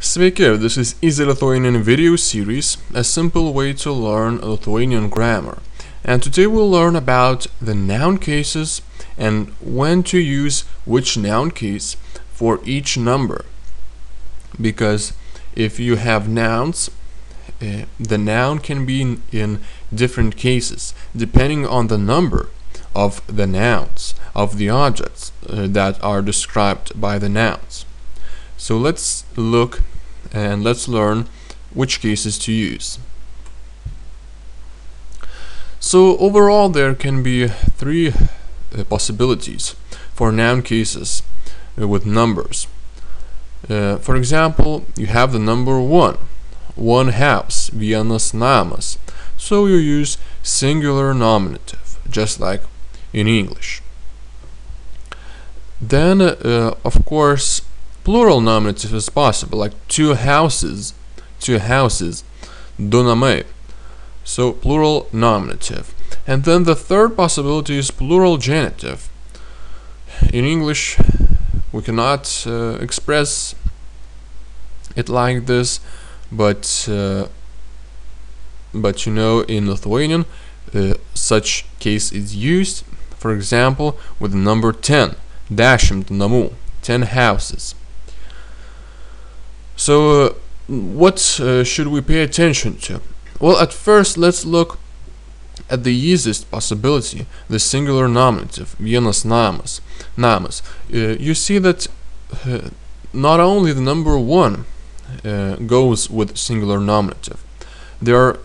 Sveiki, this is Easy Lithuanian video series, a simple way to learn Lithuanian grammar. And today we'll learn about the noun cases and when to use which noun case for each number. Because if you have nouns, the noun can be in different cases depending on the number of the nouns, of the objects that are described by the nouns. So let's look and let's learn which cases to use. So overall there can be three possibilities for noun cases with numbers. For example, you have the number one house, vienas namas. So you use singular nominative, just like in English. Then, of course, plural nominative is possible, like two houses, du namai. So plural nominative. And then the third possibility is plural genitive. In English, we cannot express it like this, but you know, in Lithuanian, such case is used. For example, with the number 10, 10 namų, 10 houses. So, what should we pay attention to? Well, at first, let's look at the easiest possibility, the singular nominative, vienas namas. You see that not only the number 1 goes with singular nominative, there are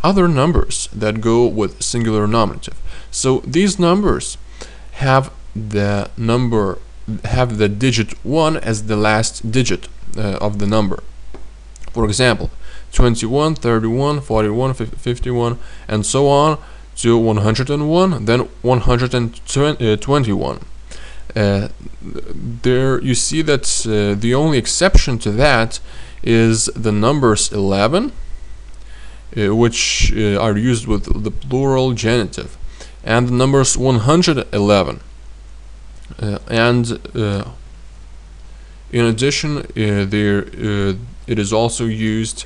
other numbers that go with singular nominative. So these numbers have the digit 1 as the last digit of the number. For example, 21, 31, 41, 51, and so on to 101, then 121. There you see that the only exception to that is the numbers 11, which are used with the plural genitive, and the numbers 111. In addition, it is also used,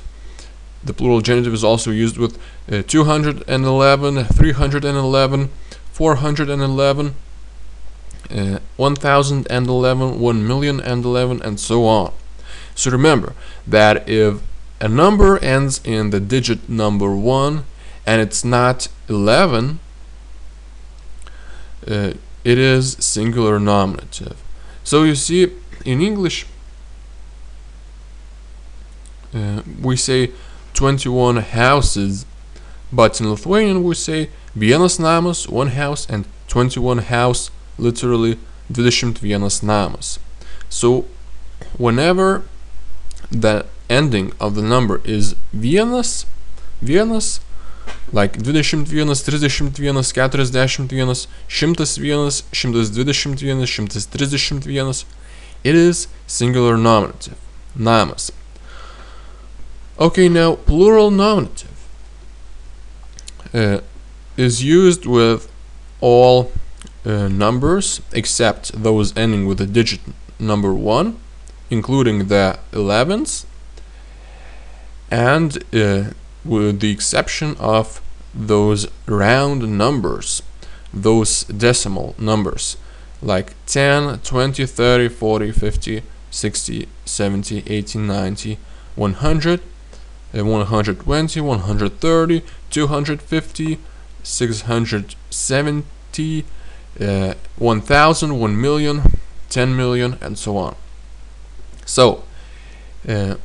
the plural genitive is also used with 211, 311, 411, 1011, 1,011,011, and so on. So remember that if a number ends in the digit number 1 and it's not 11, it is singular nominative. So you see, in English, we say 21 houses, but in Lithuanian we say vienas namas, 1 house, and 21 house, literally 21 namas. So whenever the ending of the number is vienas, like 21, 31, 41, 101, 121, 131, it is singular nominative, namas. Okay, now plural nominative is used with all numbers except those ending with the digit number 1, including the 11s, and with the exception of those round numbers, those decimal numbers, like 10, 20, 30, 40, 50, 60, 70, 80, 90, 100, 120, 130, 250, 670, 1000, 1 million, 10 million, and so on. So,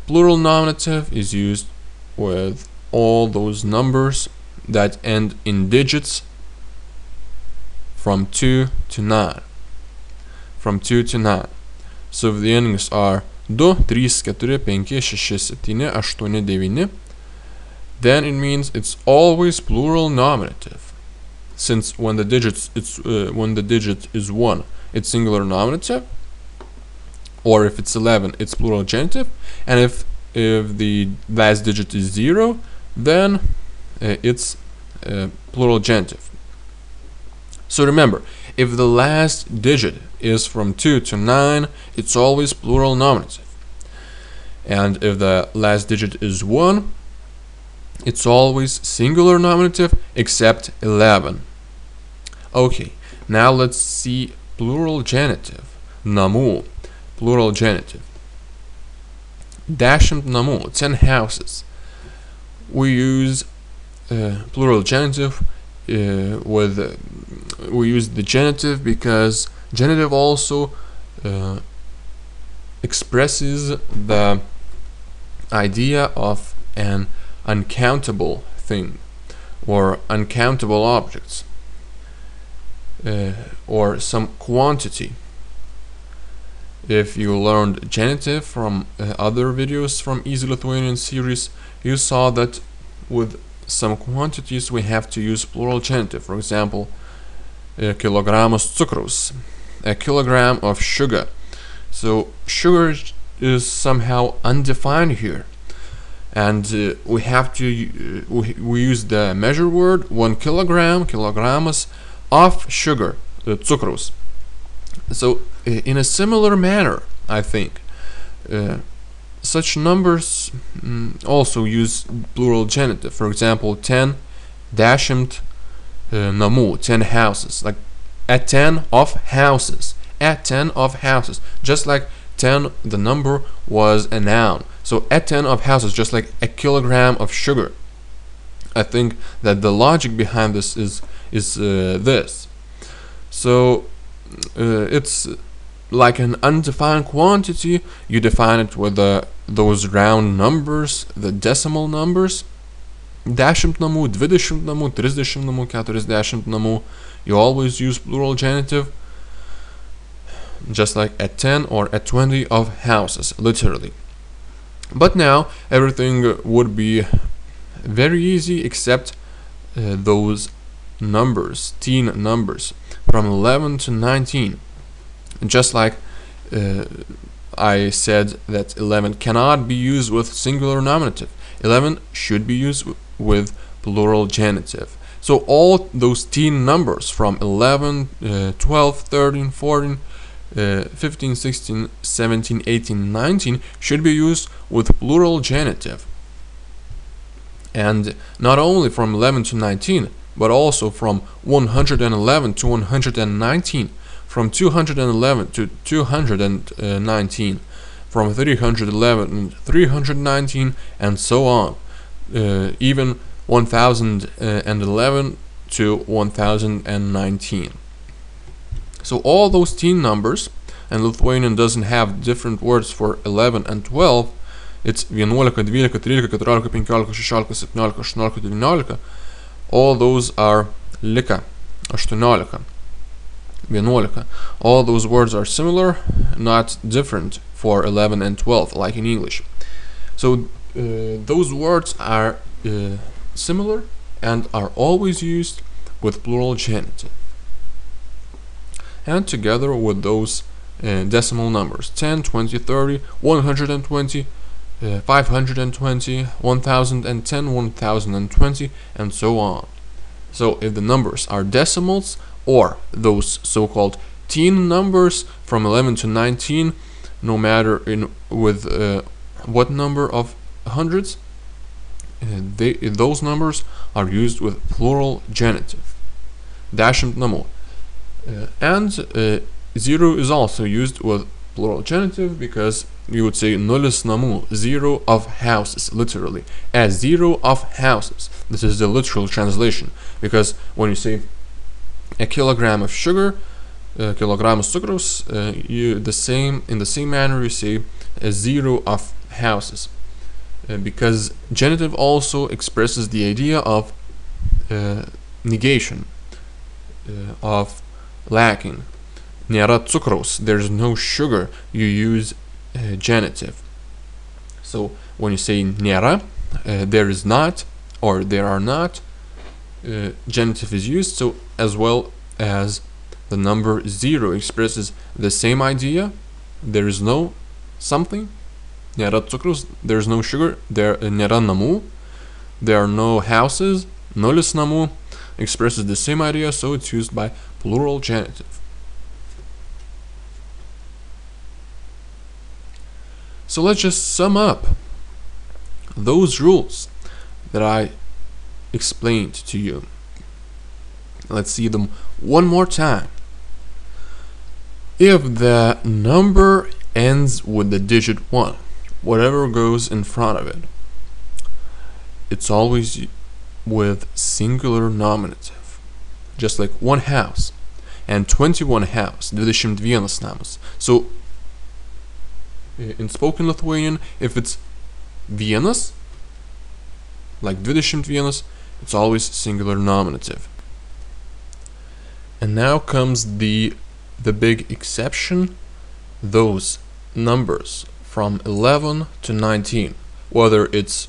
plural nominative is used with all those numbers that end in digits from 2 to 9. From 2 to 9. So if the endings are 2, 3, 4, 5, 6, 7, 8, 9, then it means it's always plural nominative. Since when the digit is 1, it's singular nominative, or if it's 11, it's plural genitive, and if the last digit is 0, then it's plural genitive. So remember, if the last digit is from 2 to 9, it's always plural nominative. and if the last digit is 1, it's always singular nominative except 11. Okay, now let's see plural genitive. Namų, plural genitive. 10 namų, 10 houses. We use plural genitive we use the genitive because genitive also expresses the idea of an uncountable thing or uncountable objects or some quantity. If you learned genitive from other videos from Easy Lithuanian series, you saw that with some quantities we have to use plural genitive. For example, kilogramas cukraus, a kilogram of sugar. So sugar is somehow undefined here, and we have to we use the measure word 1 kilogram, kilogramas of sugar, cukraus. So in a similar manner, I think such numbers also use plural genitive. For example, 10 10 namų, 10 houses, like a 10 of houses, a 10 of houses, just like 10, the number, was a noun. So a 10 of houses, just like a kilogram of sugar. I think that the logic behind this is this. So it's like an undefined quantity. You define it with those round numbers, the decimal numbers. 10 namų, 20 namų, 30 namų, 40 namų. You always use plural genitive, just like a 10 or a 20 of houses, literally. But now everything would be very easy except those numbers, teen numbers, from 11 to 19. Just like I said that 11 cannot be used with singular nominative. 11 should be used with plural genitive. So all those teen numbers from 11, 12, 13, 14, 15, 16, 17, 18, 19 should be used with plural genitive. And not only from 11 to 19, but also from 111 to 119, from 211 to 219, from 311 and 319, and so on. Even 1011 to 1019. So all those teen numbers, and Lithuanian doesn't have different words for 11 and 12. It's 11, 12, 13, 14, 15, 16, 17, 18, 19. All those are lika, 18, 11. All those words are similar, not different for 11 and 12, like in English. So those words are similar and are always used with plural genitive. And together with those decimal numbers, 10, 20, 30, 120, 520, 1010, 1020, and so on. So if the numbers are decimals, or those so-called teen numbers from 11 to 19, no matter with what number of hundreds, those numbers are used with plural genitive. 10 namų. And 0 is also used with plural genitive because you would say nulis namų, 0 of houses, literally. A 0 of houses. This is the literal translation, because when you say a kilogram of sugar, kilogramas cukraus, in the same manner you say a 0 of houses, because genitive also expresses the idea of negation, of lacking. Nėra cukraus, there's no sugar, you use genitive. So when you say nėra, there is not, or there are not, genitive is used. So as well as the number 0 expresses the same idea, there is no something, nėra cukraus, there is no sugar, there nėra namų, there are no houses, nulis namų expresses the same idea, so it's used by plural genitive. So let's just sum up those rules that I explained to you. Let's see them one more time. If the number ends with the digit 1, whatever goes in front of it, it's always with singular nominative. Just like one house and 21 house, 21 namas. So in spoken Lithuanian, if it's vienas, like 21, it's always singular nominative. And now comes the big exception, those numbers from 11 to 19, whether it's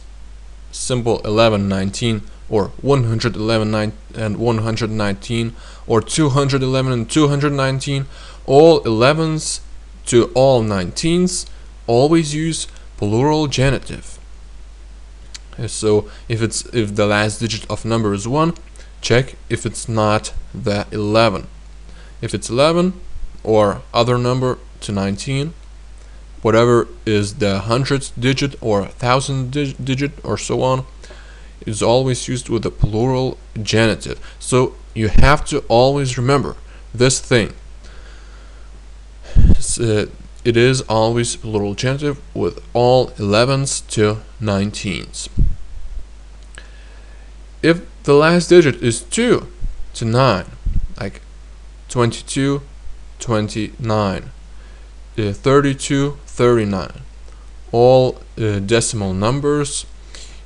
simple 11, 19, or 111 and 119, or 211 and 219, all 11s to all 19s always use plural genitive. So if the last digit of number is 1, check if it's not the 11. If it's 11 or other number to 19, whatever is the 100th digit or 1000th digit or so on, is always used with the plural genitive. So you have to always remember this thing. It is always plural genitive with all 11s to 19s. If the last digit is 2 to 9, like 22, 29, 32, 39, all decimal numbers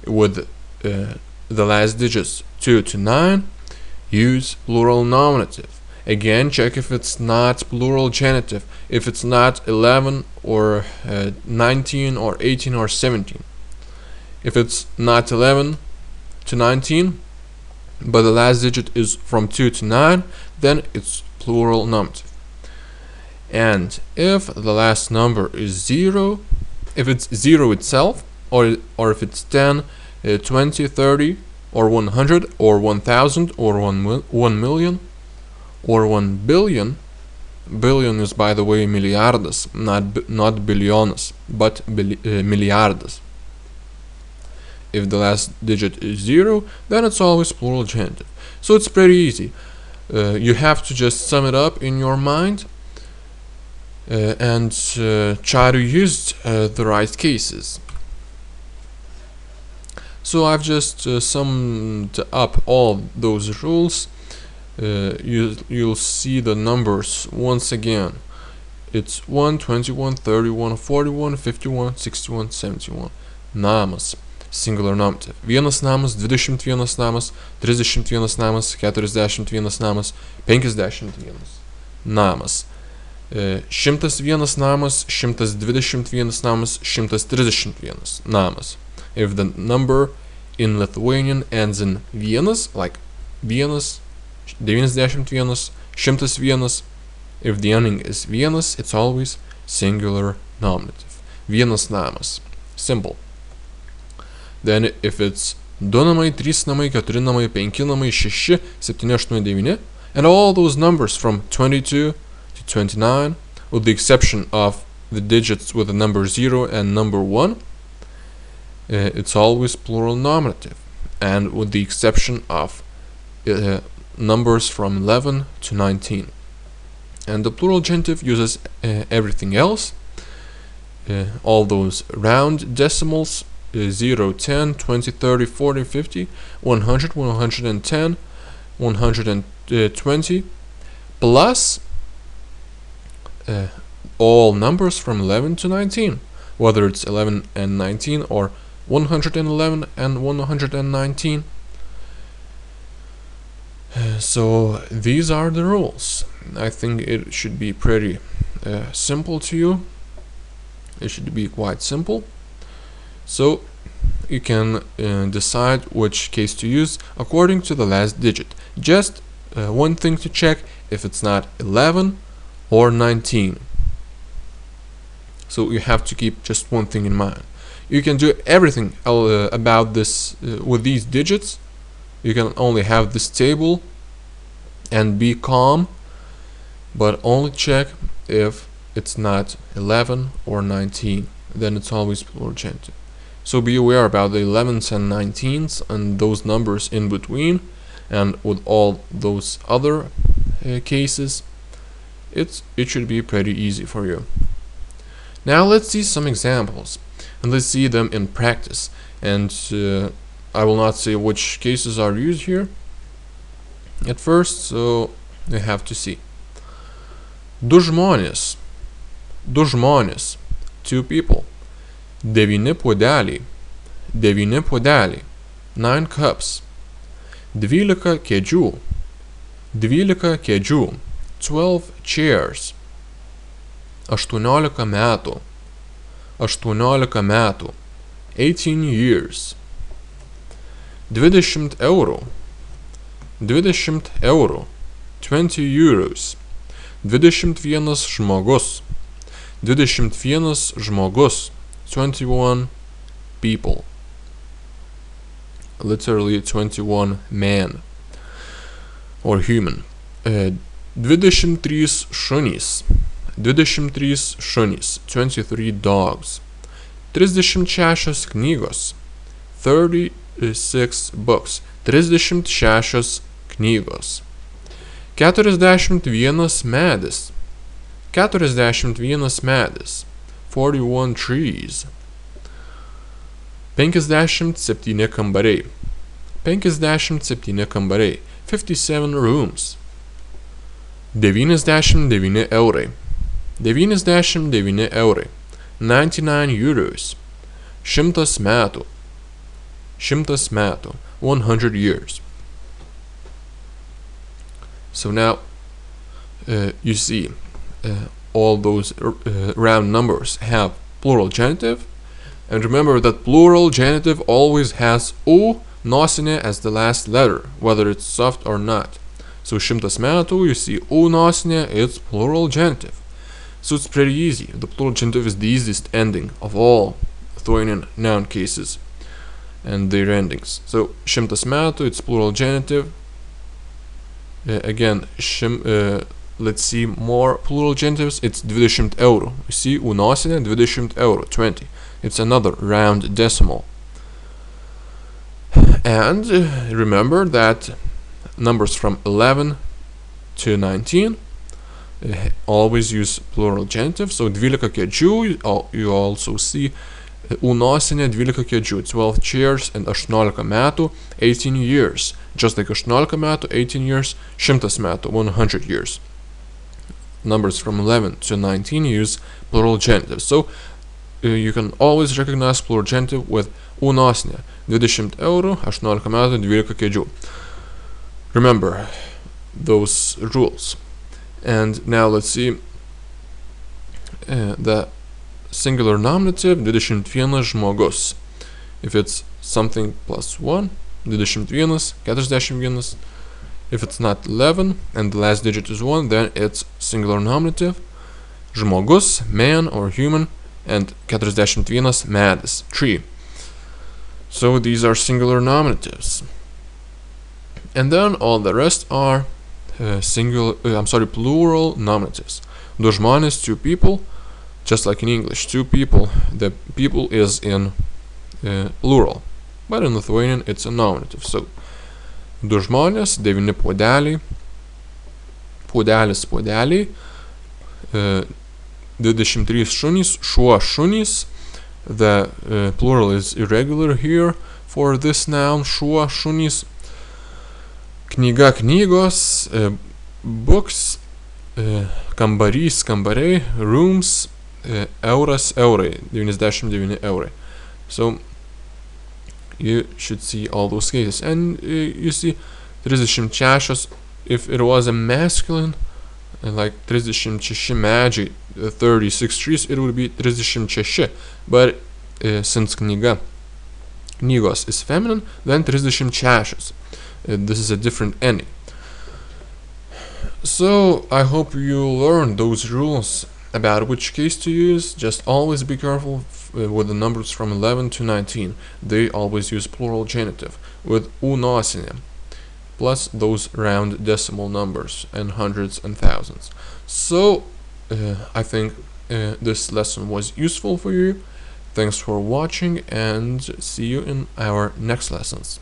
with the last digits 2 to 9 use plural nominative. Again, check if it's not plural genitive, if it's not 11 or 19 or 18 or 17. If it's not 11 to 19, but the last digit is from 2 to 9, then it's plural nominative. And if the last number is 0, if it's 0 itself, or if it's 10, 20, 30, or 100, or 1000, or 1 million, or 1 billion. Billion is, by the way, miliardas, not billiones, but miliardas. If the last digit is 0, then it's always plural genitive. So it's pretty easy. You have to just sum it up in your mind and try to use the right cases. So I've just summed up all those rules. You'll see the numbers once again. It's 1, 21, 31, 41, 51, 61, 71. Namas. Singular nominative. Vienas namas, 21 namas, 31 namas, 41 namas, 51 namas. 101 namas, 121 namas, 131 namas. If the number in Lithuanian ends in vienas, like vienas, 91, 101, if the ending is vienas, it's always singular nominative. Vienas namas. Simple. Then if it's 2 namai, 3 namai, 4 namai, 5 namai, 6, 7, 8, 9, and all those numbers from 22 to 29, with the exception of the digits with the number 0 and number 1, it's always plural nominative, and with the exception of numbers from 11 to 19. And the plural genitive uses everything else, all those round decimals, 0, 10, 20, 30, 40, 50, 100, 110, 120, plus all numbers from 11 to 19, whether it's 11 and 19 or 111 and 119. So these are the rules. I think it should be pretty simple to you. It should be quite simple. So you can decide which case to use according to the last digit. Just one thing to check, if it's not 11 or 19. So you have to keep just one thing in mind. You can do everything about this with these digits. You can only have this table and be calm, but only check if it's not 11 or 19. then it's always plural genitive. So be aware about the 11s and 19s and those numbers in between, and with all those other cases, it should be pretty easy for you. Now let's see some examples, and let's see them in practice. And I will not say which cases are used here at first, so you have to see. Du žmonės, two people. Devyni puodeliai, 9 cups. 12 kėdžių, 12 chairs. 18 metų, 18 years. 20 eurų, 20 euros. 21 žmogus, 21 people. Literally 21 man or human. 23 šunys, 23 dogs. 36 knygos, 36 books, 36 knygos. 41 medis, 41 trees. 57 kambariai, 57 rooms. 99 eurai, 99 euros. 100 metų, 100 years. So now you see all those round numbers have plural genitive, and remember that plural genitive always has u nosinė as the last letter, whether it's soft or not. So 100 metų, you see u nosinė, it's plural genitive. So it's pretty easy. The plural genitive is the easiest ending of all Lithuanian noun cases and their endings. So 100 metų, it's plural genitive. Again, let's see more plural genitives. It's 20 eurų. You see, u nosinė, 20 eurų, 20. It's another round decimal. And remember that numbers from 11 to 19 always use plural genitive. So 12 kėdžių, you also see u nosinė, 12 kėdžių, 12 chairs, and 18 metų, 18 years. Just like 18 metų, 18 years, 100 metų, 100 years. Numbers from 11 to 19 use plural genitive. So you can always recognize plural genitive with u nosinė, 20 eurų, 18 metų, 12 kėdžių. Remember those rules. And now let's see the singular nominative, 21 žmogus. If it's something plus 1, 21, 41. If it's not 11 and the last digit is 1, then it's singular nominative, žmogus, man or human, and 41 medis, tree. So these are singular nominatives. And then all the rest are plural nominatives. Du žmonės, two people, just like in English, two people. The people is in plural, but in Lithuanian it's a nominative. So du žmonės, 9 puodeliai, puodeliai, 23 šunys, šunys. The plural is irregular here for this noun, šunys. Knyga, knygos, books, kambariai, rooms, eurai, 99 eurai. So you should see all those cases. And you see 36, if it was a masculine, like 36 medžiai, 36 trees, it would be 36. But since knygos is feminine, then 36. This is a different ending. So I hope you learned those rules about which case to use. Just always be careful with the numbers from 11 to 19. They always use plural genitive with u nosinė, plus those round decimal numbers and hundreds and thousands. So I think this lesson was useful for you. Thanks for watching and see you in our next lessons.